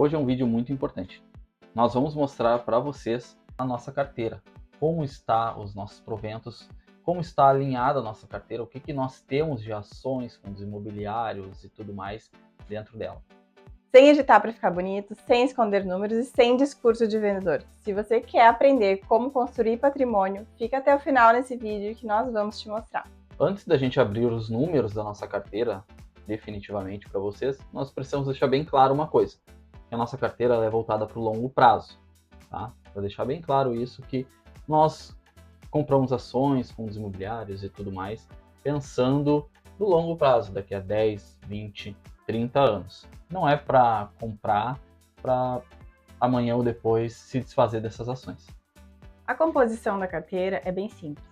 Hoje é um vídeo muito importante. Nós vamos mostrar para vocês a nossa carteira, como está os nossos proventos, como está alinhada a nossa carteira, o que nós temos de ações, fundos imobiliários e tudo mais dentro dela. Sem editar para ficar bonito, sem esconder números e sem discurso de vendedor. Se você quer aprender como construir patrimônio, fica até o final nesse vídeo que nós vamos te mostrar. Antes da gente abrir os números da nossa carteira, definitivamente para vocês, nós precisamos deixar bem claro uma coisa, que a nossa carteira é voltada para o longo prazo, tá? Para deixar bem claro isso, que nós compramos ações, fundos imobiliários e tudo mais, pensando no longo prazo, daqui a 10, 20, 30 anos. Não é para comprar para amanhã ou depois se desfazer dessas ações. A composição da carteira é bem simples.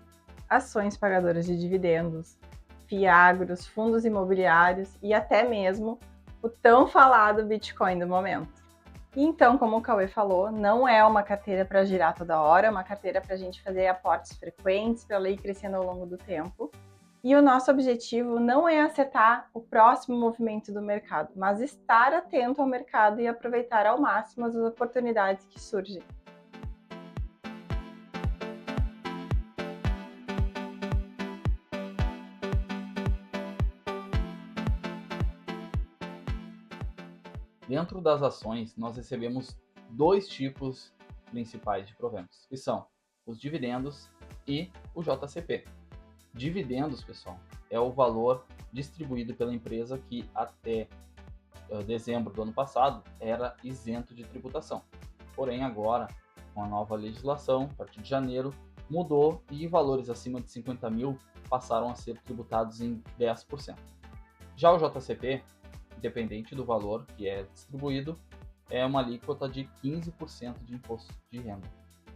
Ações pagadoras de dividendos, fiagros, fundos imobiliários e até mesmo o tão falado Bitcoin do momento. Então, como o Cauê falou, não é uma carteira para girar toda hora, é uma carteira para a gente fazer aportes frequentes, para ela ir crescendo ao longo do tempo. E o nosso objetivo não é acertar o próximo movimento do mercado, mas estar atento ao mercado e aproveitar ao máximo as oportunidades que surgem. Dentro das ações, nós recebemos dois tipos principais de proventos, que são os dividendos e o JCP. Dividendos, pessoal, é o valor distribuído pela empresa que até dezembro do ano passado era isento de tributação. Porém, agora, com a nova legislação, a partir de janeiro, mudou e valores acima de 50 mil passaram a ser tributados em 10%. Já o JCP, independente do valor que é distribuído, é uma alíquota de 15% de imposto de renda.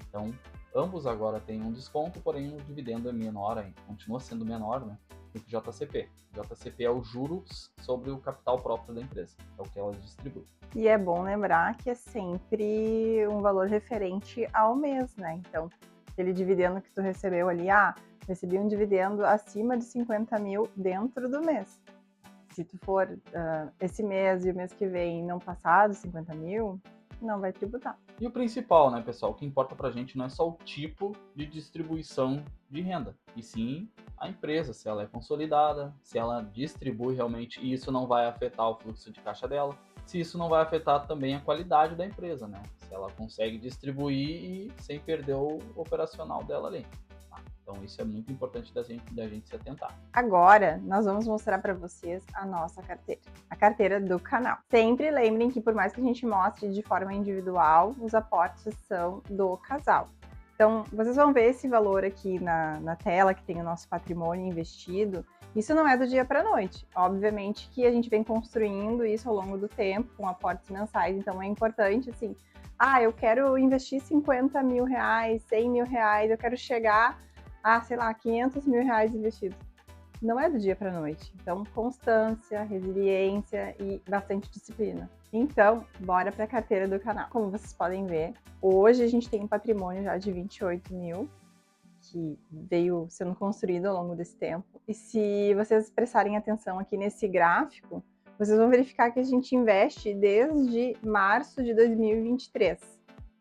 Então, ambos agora têm um desconto, porém o dividendo é menor, continua sendo menor, né, do que o JCP. O JCP é o juros sobre o capital próprio da empresa, é o que ela distribui. E é bom lembrar que é sempre um valor referente ao mês, né? Então, aquele dividendo que tu recebeu ali, recebi um dividendo acima de 50 mil dentro do mês. Se tu for esse mês e o mês que vem não passar dos 50 mil, não vai tributar. E o principal, né, pessoal, o que importa pra gente não é só o tipo de distribuição de renda, e sim a empresa, se ela é consolidada, se ela distribui realmente, e isso não vai afetar o fluxo de caixa dela, se isso não vai afetar também a qualidade da empresa, né, se ela consegue distribuir e sem perder o operacional dela ali. Então isso é muito importante da gente se atentar. Agora, nós vamos mostrar para vocês a nossa carteira, a carteira do canal. Sempre lembrem que por mais que a gente mostre de forma individual, os aportes são do casal. Então, vocês vão ver esse valor aqui na tela, que tem o nosso patrimônio investido. Isso não é do dia para a noite. Obviamente que a gente vem construindo isso ao longo do tempo, com aportes mensais. Então, é importante, assim, eu quero investir 50 mil reais, 100 mil reais, eu quero chegar sei lá, 500 mil reais investidos. Não é do dia para a noite. Então, constância, resiliência e bastante disciplina. Então, bora para a carteira do canal. Como vocês podem ver, hoje a gente tem um patrimônio já de 28 mil, que veio sendo construído ao longo desse tempo. E se vocês prestarem atenção aqui nesse gráfico, vocês vão verificar que a gente investe desde março de 2023.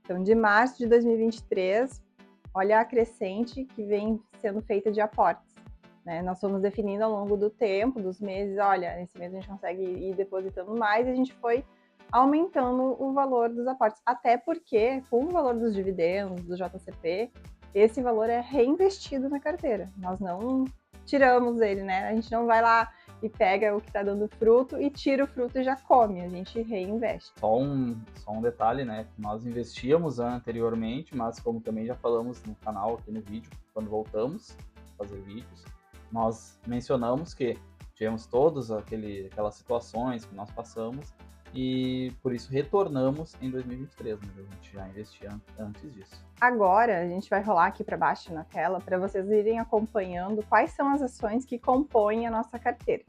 Então, de março de 2023, olha a crescente que vem sendo feita de aportes, né? Nós fomos definindo ao longo do tempo, dos meses, olha, nesse mês a gente consegue ir depositando mais, e a gente foi aumentando o valor dos aportes, até porque com o valor dos dividendos, do JCP, esse valor é reinvestido na carteira, nós não tiramos ele, né? A gente não vai lá e pega o que está dando fruto e tira o fruto e já come, a gente reinveste. Só um detalhe, né? Nós investíamos anteriormente, mas como também já falamos no canal, aqui no vídeo, quando voltamos a fazer vídeos, nós mencionamos que tivemos todas aquelas situações que nós passamos e por isso retornamos em 2023, mas a gente já investia antes disso. Agora a gente vai rolar aqui para baixo na tela para vocês irem acompanhando quais são as ações que compõem a nossa carteira.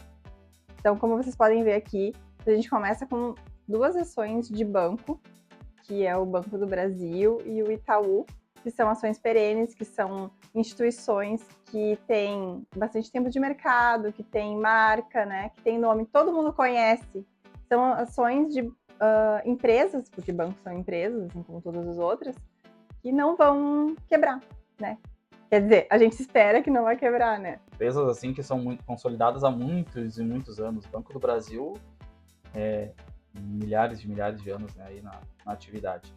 Então, como vocês podem ver aqui, a gente começa com duas ações de banco, que é o Banco do Brasil e o Itaú, que são ações perenes, que são instituições que têm bastante tempo de mercado, que têm marca, né, que tem nome, todo mundo conhece. São ações de empresas, porque bancos são empresas, assim como todas as outras, que não vão quebrar, né? Quer dizer, a gente espera que não vai quebrar, né? Empresas assim que são muito consolidadas há muitos e muitos anos. O Banco do Brasil milhares de anos, né, aí na atividade.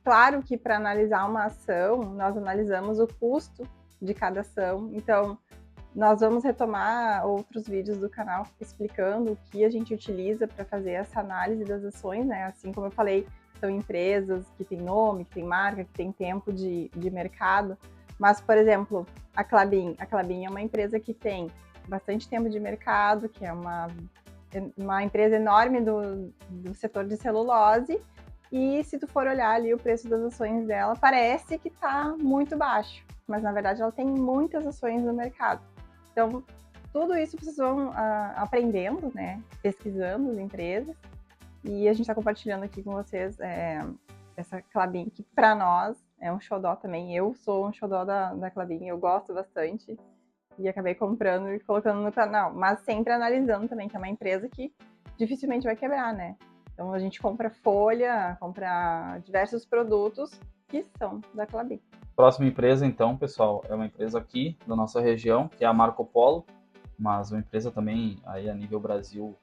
Claro que para analisar uma ação, nós analisamos o custo de cada ação. Então, nós vamos retomar outros vídeos do canal explicando o que a gente utiliza para fazer essa análise das ações, né? Assim como eu falei, são empresas que têm nome, que têm marca, que têm tempo de mercado. Mas, por exemplo, a Klabin é uma empresa que tem bastante tempo de mercado, que é uma empresa enorme do setor de celulose. E se tu for olhar ali o preço das ações dela, parece que está muito baixo, mas na verdade ela tem muitas ações no mercado. Então, tudo isso vocês vão aprendendo, né? Pesquisando as empresas. E a gente está compartilhando aqui com vocês essa Klabin, que para nós é um xodó também. Eu sou um xodó da Klabin, eu gosto bastante. E acabei comprando e colocando no canal. Mas sempre analisando também, que é uma empresa que dificilmente vai quebrar, né? Então a gente compra folha, compra diversos produtos que são da Klabin. Próxima empresa, então, pessoal, é uma empresa aqui da nossa região, que é a Marco Polo, mas uma empresa também aí a nível Brasil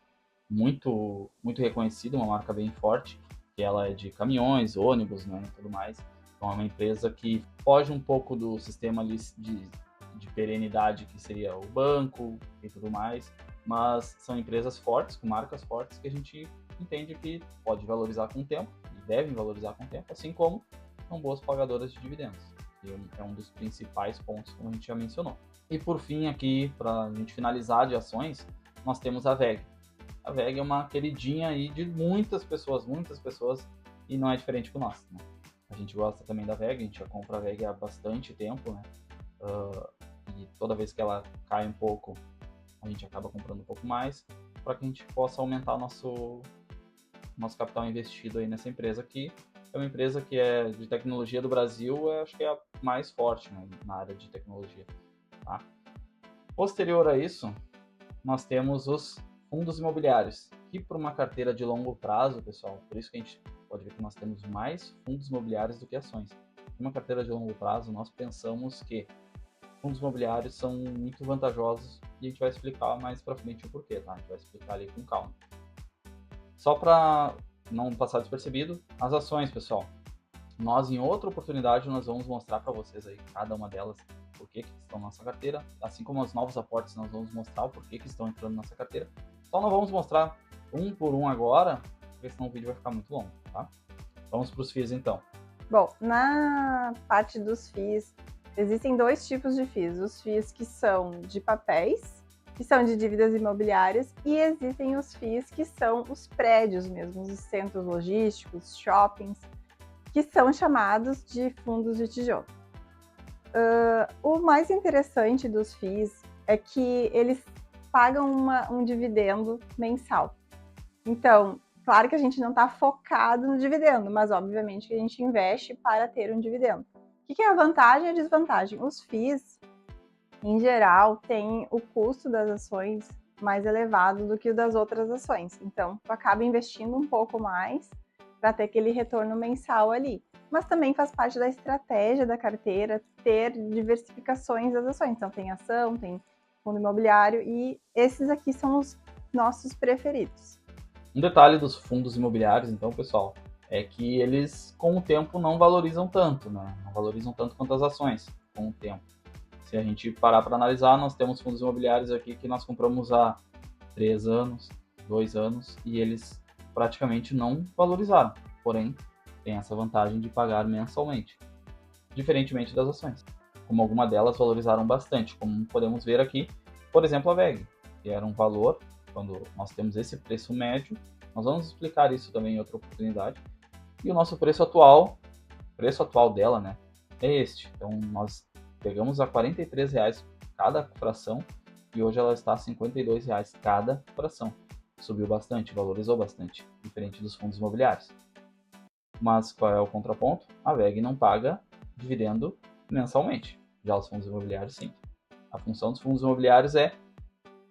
muito reconhecida, uma marca bem forte, que ela é de caminhões, ônibus, né, e tudo mais. Então é uma empresa que foge um pouco do sistema ali de perenidade que seria o banco e tudo mais, mas são empresas fortes, com marcas fortes, que a gente entende que pode valorizar com o tempo, e devem valorizar com o tempo, assim como são boas pagadoras de dividendos. E é um dos principais pontos, como a gente já mencionou. E por fim, aqui, para a gente finalizar de ações, nós temos a VEG. A VEG é uma queridinha aí de muitas pessoas, e não é diferente com nós, né? A gente gosta também da VEG, a gente já compra a VEG há bastante tempo, né? E toda vez que ela cai um pouco, a gente acaba comprando um pouco mais, para que a gente possa aumentar nosso capital investido aí nessa empresa, que é uma empresa que é de tecnologia do Brasil, acho que é a mais forte, né, na área de tecnologia. Tá? Posterior a isso, nós temos os fundos imobiliários, que por uma carteira de longo prazo, pessoal, por isso que a gente pode ver que nós temos mais fundos imobiliários do que ações. Uma carteira de longo prazo, nós pensamos que fundos imobiliários são muito vantajosos e a gente vai explicar mais para frente o porquê, tá? A gente vai explicar ali com calma. Só para não passar despercebido, as ações, pessoal. Nós, em outra oportunidade, nós vamos mostrar para vocês aí, cada uma delas, por que estão na nossa carteira. Assim como os novos aportes, nós vamos mostrar o porquê que estão entrando na nossa carteira. Só não vamos mostrar um por um agora, porque senão o vídeo vai ficar muito longo, tá? Vamos para os FIIs, então. Bom, na parte dos FIIs, existem dois tipos de FIIs. Os FIIs que são de papéis, que são de dívidas imobiliárias, e existem os FIIs que são os prédios mesmo, os centros logísticos, shoppings, que são chamados de fundos de tijolo. O mais interessante dos FIIs é que eles pagam um dividendo mensal. Então, claro que a gente não está focado no dividendo, mas obviamente que a gente investe para ter um dividendo. O que é a vantagem e a desvantagem? Os FIIs, em geral, têm o custo das ações mais elevado do que o das outras ações. Então, tu acaba investindo um pouco mais para ter aquele retorno mensal ali. Mas também faz parte da estratégia da carteira ter diversificações das ações. Então, tem ação, tem fundo imobiliário e esses aqui são os nossos preferidos. Um detalhe dos fundos imobiliários, então, pessoal, é que eles, com o tempo, não valorizam tanto, né? Não valorizam tanto quanto as ações, com o tempo. Se a gente parar para analisar, nós temos fundos imobiliários aqui que nós compramos há 3 anos, 2 anos, e eles praticamente não valorizaram. Porém, tem essa vantagem de pagar mensalmente, diferentemente das ações. Como algumas delas valorizaram bastante, como podemos ver aqui, por exemplo, a VEG, que era um valor, quando nós temos esse preço médio, nós vamos explicar isso também em outra oportunidade, e o nosso preço atual dela, né, é este. Então, nós pegamos a R$ 43,00 cada fração, e hoje ela está a R$ 52,00 cada fração. Subiu bastante, valorizou bastante, diferente dos fundos imobiliários. Mas qual é o contraponto? A VEG não paga dividendo mensalmente. Já os fundos imobiliários, sim. A função dos fundos imobiliários é,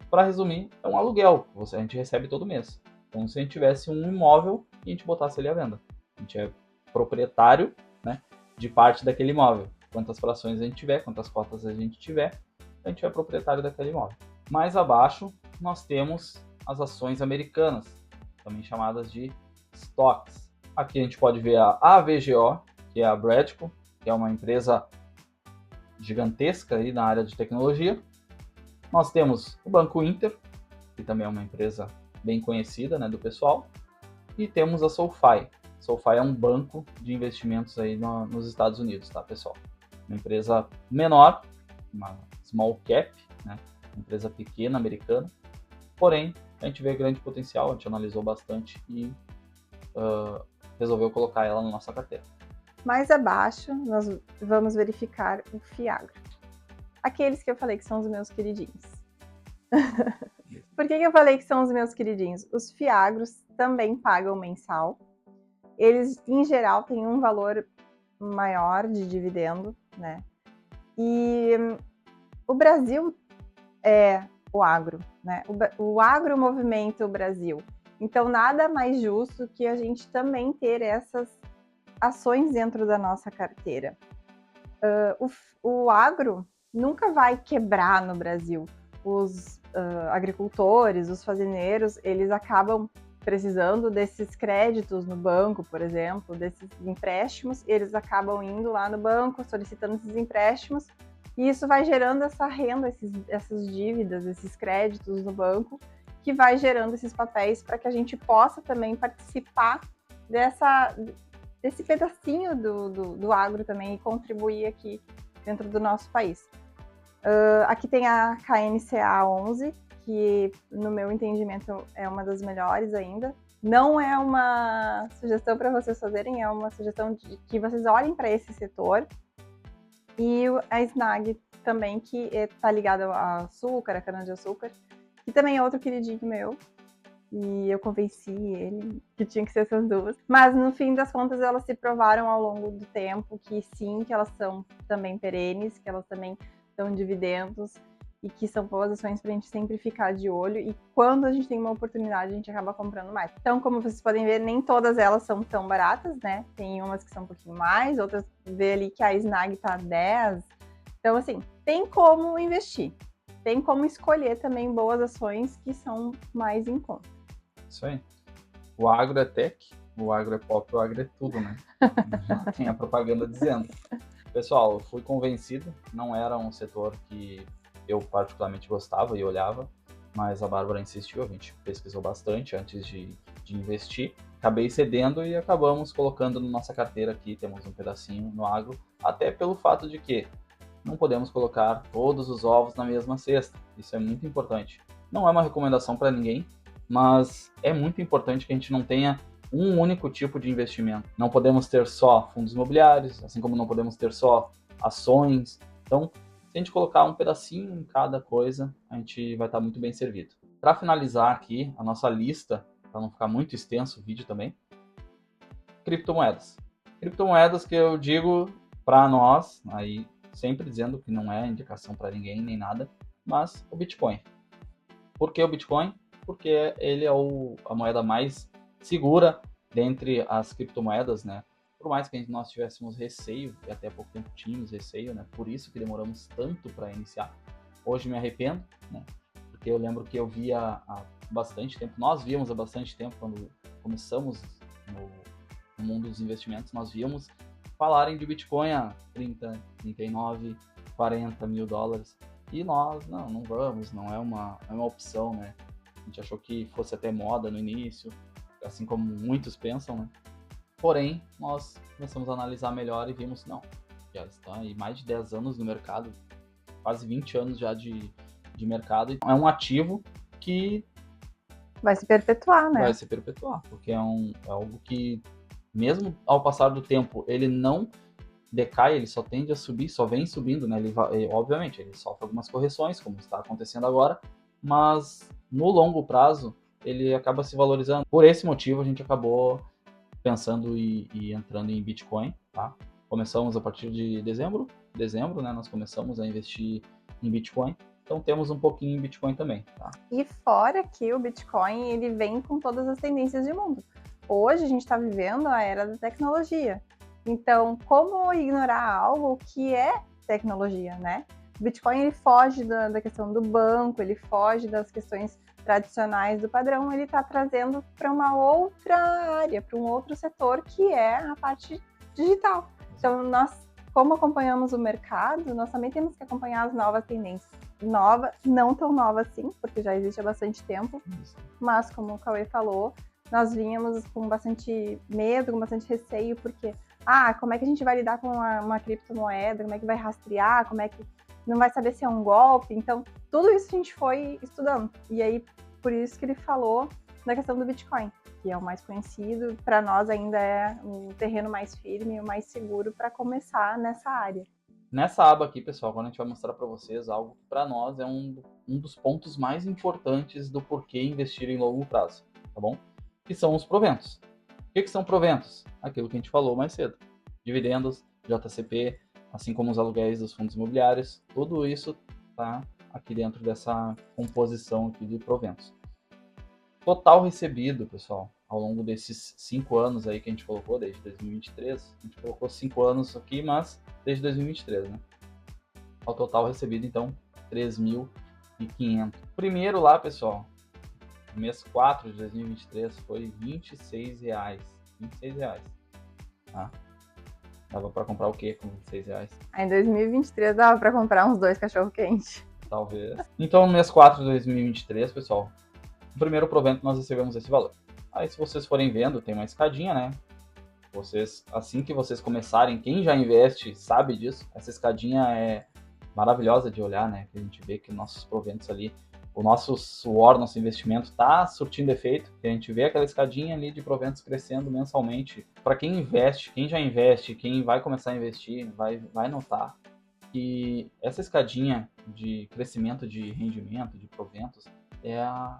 para resumir, é um aluguel que a gente recebe todo mês. Então, se a gente tivesse um imóvel e a gente botasse ele à venda. A gente é proprietário, né, de parte daquele imóvel. Quantas frações a gente tiver, quantas cotas a gente tiver, a gente é proprietário daquele imóvel. Mais abaixo, nós temos as ações americanas, também chamadas de stocks. Aqui a gente pode ver a AVGO, que é a Bradco, que é uma empresa gigantesca aí na área de tecnologia. Nós temos o Banco Inter, que também é uma empresa bem conhecida, né, do pessoal. E temos a SoFi. SoFi é um banco de investimentos aí nos Estados Unidos, tá, pessoal? Uma empresa menor, uma small cap, né, uma empresa pequena, americana. Porém, a gente vê grande potencial, a gente analisou bastante e resolveu colocar ela na nossa carteira. Mais abaixo, nós vamos verificar o Fiagro. Aqueles que eu falei que são os meus queridinhos. Por que eu falei que são os meus queridinhos? Os Fiagros também pagam mensal. Eles, em geral, têm um valor maior de dividendo, né? E o Brasil é o agro, né? O agro movimenta o Brasil. Então, nada mais justo que a gente também ter essas ações dentro da nossa carteira. O agro nunca vai quebrar no Brasil. Os agricultores, os fazendeiros, eles acabam precisando desses créditos no banco, por exemplo, desses empréstimos, eles acabam indo lá no banco, solicitando esses empréstimos, e isso vai gerando essa renda, essas dívidas, esses créditos no banco, que vai gerando esses papéis para que a gente possa também participar desse pedacinho do agro também e contribuir aqui dentro do nosso país. Aqui tem a KNCA 11, que no meu entendimento é uma das melhores ainda. Não é uma sugestão para vocês fazerem, é uma sugestão de que vocês olhem para esse setor. E a SNAG também, que está ligada a açúcar, a cana-de-açúcar, que também é outro queridinho meu. E eu convenci ele que tinha que ser essas duas. Mas no fim das contas elas se provaram ao longo do tempo que sim, que elas são também perenes, que elas também dão dividendos e que são boas ações para a gente sempre ficar de olho. E quando a gente tem uma oportunidade, a gente acaba comprando mais. Então, como vocês podem ver, nem todas elas são tão baratas, né? Tem umas que são um pouquinho mais, outras vê ali que a SNAG tá 10. Então, assim, tem como investir. Tem como escolher também boas ações que são mais em conta. Isso aí. O agro é tech, o agro é pop, o agro é tudo, né? Já tem a propaganda dizendo. Pessoal, eu fui convencido, não era um setor que eu particularmente gostava e olhava, mas a Bárbara insistiu, a gente pesquisou bastante antes de investir. Acabei cedendo e acabamos colocando na nossa carteira aqui, temos um pedacinho no agro, até pelo fato de que não podemos colocar todos os ovos na mesma cesta. Isso é muito importante. Não é uma recomendação para ninguém, mas é muito importante que a gente não tenha um único tipo de investimento. Não podemos ter só fundos imobiliários, assim como não podemos ter só ações. Então, se a gente colocar um pedacinho em cada coisa, a gente vai estar muito bem servido. Para finalizar aqui a nossa lista, para não ficar muito extenso o vídeo também, criptomoedas. Criptomoedas que eu digo para nós, aí sempre dizendo que não é indicação para ninguém nem nada, mas o Bitcoin. Por que o Bitcoin? Porque ele é a moeda mais segura dentre as criptomoedas, né? Por mais que nós tivéssemos receio, e até há pouco tempo tínhamos receio, né? Por isso que demoramos tanto para iniciar. Hoje me arrependo, né? Porque eu lembro que eu via há bastante tempo, nós víamos há bastante tempo, quando começamos no mundo dos investimentos, nós víamos falarem de Bitcoin a 30, 39, 40 mil dólares. E nós, não vamos, não é uma opção, né? A gente achou que fosse até moda no início, assim como muitos pensam, né? Porém, nós começamos a analisar melhor e vimos, não, já está aí mais de 10 anos no mercado, quase 20 anos já de mercado. É um ativo que vai se perpetuar, né? Vai se perpetuar, porque é algo que, mesmo ao passar do tempo, ele não decai, ele só tende a subir, só vem subindo, né? Obviamente, ele sofre algumas correções, como está acontecendo agora, mas no longo prazo ele acaba se valorizando. Por esse motivo a gente acabou pensando e entrando em Bitcoin, tá? Começamos a partir de dezembro, né? Nós começamos a investir em Bitcoin, então temos um pouquinho em Bitcoin também, tá? E fora que o Bitcoin, ele vem com todas as tendências do mundo. Hoje a gente está vivendo a era da tecnologia. Então, como ignorar algo que é tecnologia, né? O Bitcoin ele foge da questão do banco, ele foge das questões tradicionais do padrão, ele está trazendo para uma outra área, para um outro setor, que é a parte digital. Então, nós, como acompanhamos o mercado, nós também temos que acompanhar as novas tendências. Nova, não tão nova assim, porque já existe há bastante tempo, mas como o Cauê falou, nós vínhamos com bastante medo, com bastante receio, porque como é que a gente vai lidar com uma criptomoeda, como é que vai rastrear, como é que não vai saber se é um golpe. Então, tudo isso a gente foi estudando. E aí, por isso que ele falou da questão do Bitcoin, que é o mais conhecido, para nós ainda é um terreno mais firme, o mais seguro para começar nessa área. Nessa aba aqui, pessoal, quando a gente vai mostrar para vocês algo que para nós é um dos pontos mais importantes do porquê investir em longo prazo, tá bom? Que são os proventos. O que são proventos? Aquilo que a gente falou mais cedo. Dividendos, JCP, assim como os aluguéis dos fundos imobiliários, tudo isso está aqui dentro dessa composição aqui de proventos. Total recebido, pessoal, ao longo desses 5 anos aí que a gente colocou, desde 2023, a gente colocou 5 anos aqui, mas desde 2023, né? Ao total recebido, então, 3.500. Primeiro lá, pessoal, mês 4 de 2023 foi R$26. R$26, tá? Dava para comprar o quê com R$26? Em 2023 dava para comprar uns 2 cachorro-quente. Talvez. Então, no mês 4 de 2023, pessoal, no primeiro provento nós recebemos esse valor. Aí, se vocês forem vendo, tem uma escadinha, né? Vocês, assim que vocês começarem, quem já investe sabe disso. Essa escadinha é maravilhosa de olhar, né? Que a gente vê que nossos proventos ali, o nosso suor, nosso investimento está surtindo efeito. Que a gente vê aquela escadinha ali de proventos crescendo mensalmente. Para quem investe, quem já investe, quem vai começar a investir, vai notar que essa escadinha de crescimento de rendimento, de proventos, é a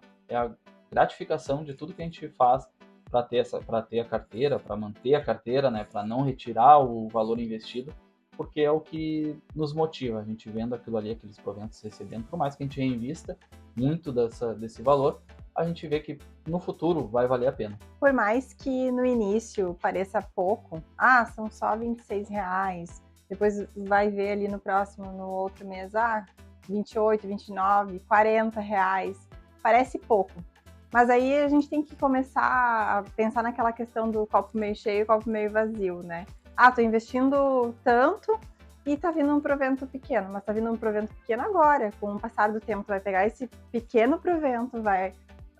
gratificação de tudo que a gente faz para ter a carteira, para manter a carteira, né, para não retirar o valor investido, porque é o que nos motiva, a gente vendo aquilo ali, aqueles proventos recebendo, por mais que a gente reinvista muito desse valor, a gente vê que no futuro vai valer a pena. Por mais que no início pareça pouco, são só R$26, depois vai ver ali no próximo, no outro mês, 28, 29, R$40, parece pouco. Mas aí a gente tem que começar a pensar naquela questão do copo meio cheio e copo meio vazio, né? Tô investindo tanto e tá vindo um provento pequeno, mas tá vindo um provento pequeno agora. Com o passar do tempo, tu vai pegar esse pequeno provento, vai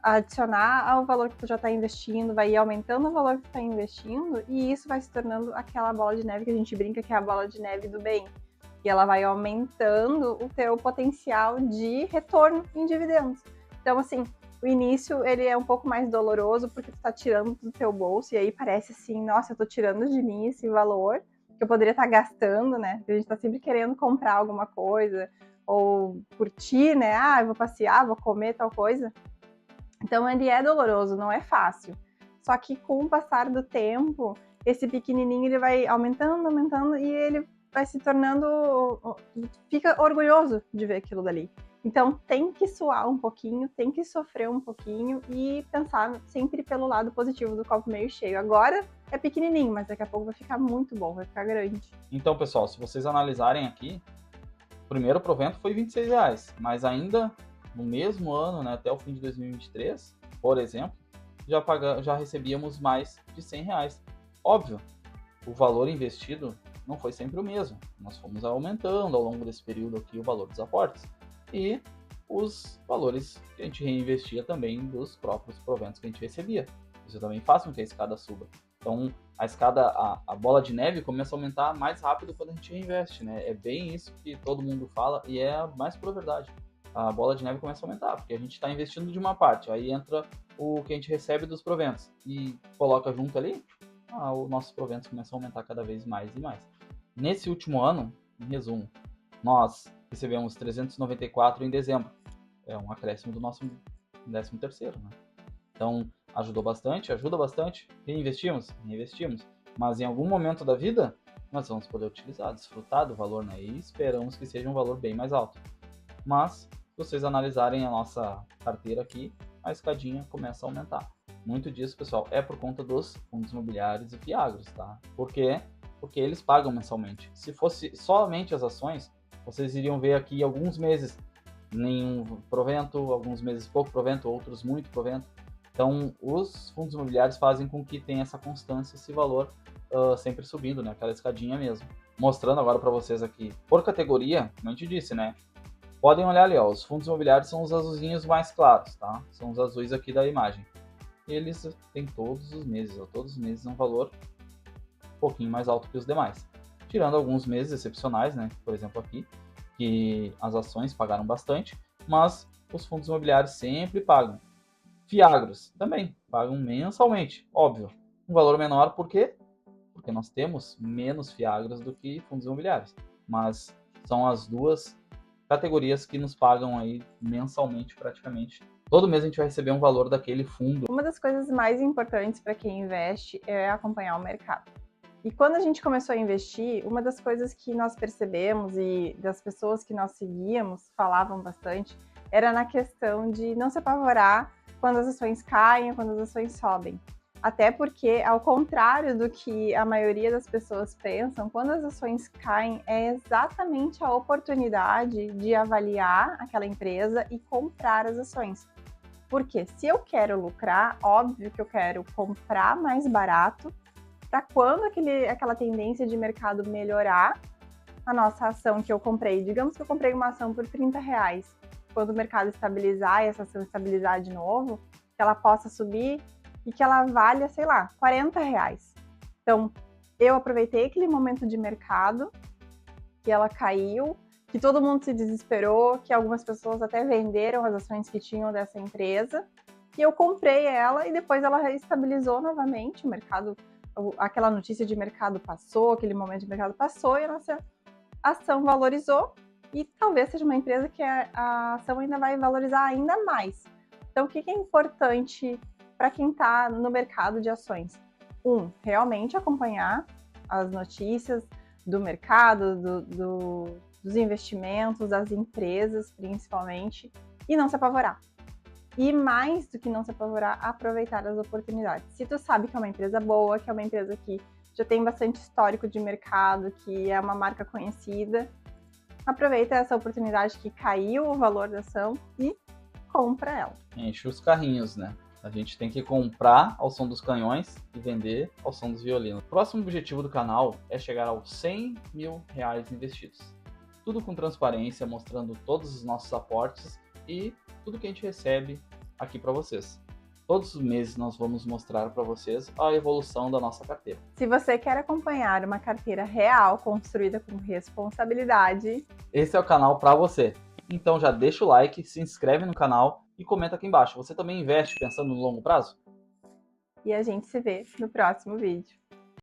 adicionar ao valor que tu já tá investindo, vai ir aumentando o valor que tu tá investindo, e isso vai se tornando aquela bola de neve que a gente brinca que é a bola de neve do bem. E ela vai aumentando o teu potencial de retorno em dividendos. Então, assim, o início, ele é um pouco mais doloroso, porque tu tá tirando do teu bolso, e aí parece assim, nossa, eu tô tirando de mim esse valor, que eu poderia estar gastando, né? Porque a gente tá sempre querendo comprar alguma coisa, ou curtir, né? Eu vou passear, vou comer tal coisa. Então, ele é doloroso, não é fácil. Só que com o passar do tempo, esse pequenininho, ele vai aumentando, e ele vai se tornando... Fica orgulhoso de ver aquilo dali. Então, tem que suar um pouquinho, tem que sofrer um pouquinho e pensar sempre pelo lado positivo do copo meio cheio. Agora é pequenininho, mas daqui a pouco vai ficar muito bom, vai ficar grande. Então, pessoal, se vocês analisarem aqui, o primeiro provento foi R$26, mas ainda no mesmo ano, né, até o fim de 2023, por exemplo, já recebíamos mais de R$100. Óbvio, o valor investido não foi sempre o mesmo. Nós fomos aumentando ao longo desse período aqui o valor dos aportes. E os valores que a gente reinvestia também dos próprios proventos que a gente recebia. Isso também faz com que a escada suba. Então, a escada, a bola de neve começa a aumentar mais rápido quando a gente reinveste, né? É bem isso que todo mundo fala e é a mais pura verdade. A bola de neve começa a aumentar, porque a gente está investindo de uma parte, aí entra o que a gente recebe dos proventos e coloca junto ali, os nossos proventos começam a aumentar cada vez mais e mais. Nesse último ano, em resumo, nós recebemos 394 em dezembro. É um acréscimo do nosso 13º, né? Então, ajuda bastante. Reinvestimos? Reinvestimos. Mas em algum momento da vida, nós vamos poder utilizar, desfrutar do valor, né? E esperamos que seja um valor bem mais alto. Mas, se vocês analisarem a nossa carteira aqui, a escadinha começa a aumentar. Muito disso, pessoal, é por conta dos fundos imobiliários e fiagros, tá? Por quê? Porque eles pagam mensalmente. Se fosse somente as ações, vocês iriam ver aqui alguns meses nenhum provento, alguns meses pouco provento, outros muito provento. Então, os fundos imobiliários fazem com que tenha essa constância, esse valor sempre subindo, né? Aquela escadinha mesmo. Mostrando agora para vocês aqui, por categoria, como a gente disse, né? Podem olhar ali, ó, os fundos imobiliários são os azulzinhos mais claros, tá? São os azuis aqui da imagem. Eles têm todos os meses, ó, todos os meses um valor um pouquinho mais alto que os demais. Tirando alguns meses excepcionais, né? Por exemplo aqui, que as ações pagaram bastante, mas os fundos imobiliários sempre pagam. Fiagros também pagam mensalmente, óbvio. Um valor menor, por quê? Porque nós temos menos fiagros do que fundos imobiliários. Mas são as duas categorias que nos pagam aí mensalmente praticamente. Todo mês a gente vai receber um valor daquele fundo. Uma das coisas mais importantes para quem investe é acompanhar o mercado. E quando a gente começou a investir, uma das coisas que nós percebemos e das pessoas que nós seguíamos falavam bastante era na questão de não se apavorar quando as ações caem, quando as ações sobem. Até porque, ao contrário do que a maioria das pessoas pensam, quando as ações caem é exatamente a oportunidade de avaliar aquela empresa e comprar as ações. Porque se eu quero lucrar, óbvio que eu quero comprar mais barato para quando aquela tendência de mercado melhorar, a nossa ação que eu comprei, digamos que eu comprei uma ação por R$30, quando o mercado estabilizar e essa ação estabilizar de novo, que ela possa subir e que ela valha, sei lá, R$40. Então, eu aproveitei aquele momento de mercado, que ela caiu, que todo mundo se desesperou, que algumas pessoas até venderam as ações que tinham dessa empresa, e eu comprei ela e depois ela estabilizou novamente, o mercado, aquela notícia de mercado passou, aquele momento de mercado passou e a nossa ação valorizou e talvez seja uma empresa que a ação ainda vai valorizar ainda mais. Então, o que é importante para quem está no mercado de ações? Realmente acompanhar as notícias do mercado, dos investimentos, das empresas principalmente, e não se apavorar. E mais do que não se apavorar, aproveitar as oportunidades. Se tu sabe que é uma empresa boa, que é uma empresa que já tem bastante histórico de mercado, que é uma marca conhecida, aproveita essa oportunidade que caiu o valor da ação e compra ela. Enche os carrinhos, né? A gente tem que comprar ao som dos canhões e vender ao som dos violinos. O próximo objetivo do canal é chegar aos R$100 mil investidos. Tudo com transparência, mostrando todos os nossos aportes e tudo que a gente recebe aqui para vocês. Todos os meses nós vamos mostrar para vocês a evolução da nossa carteira. Se você quer acompanhar uma carteira real, construída com responsabilidade, esse é o canal para você. Então já deixa o like, se inscreve no canal e comenta aqui embaixo. Você também investe pensando no longo prazo? E a gente se vê no próximo vídeo.